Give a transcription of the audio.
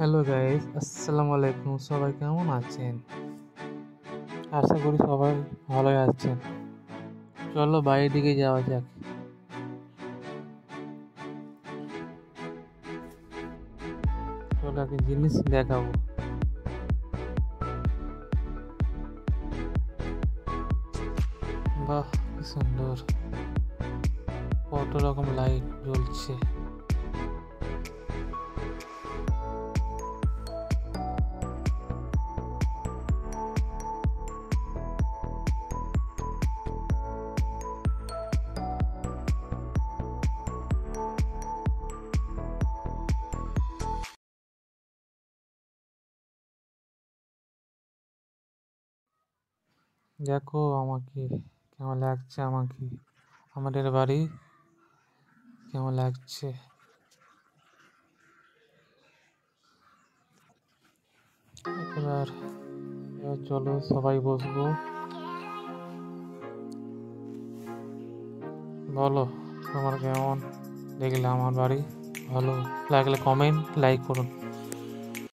Hello guys, আসসালামু আলাইকুম। সবাই কেমন আছেন? আশা করি সবাই ভালোই আছেন। চলো বাইরের দিকে যাওয়া যাক। চলো একটা জিনিস দেখাবো। বাহ, কি সুন্দর! কত রকম লাইট জ্বলছে। দেখো আমাকে কেমন লাগছে, আমাদের বাড়ি কেমন লাগছে। এবার চলো সবাই বসবো। বলো তোমার কেমন দেখলে আমার বাড়ি। ভালো লাগলে কমেন্ট লাইক করুন।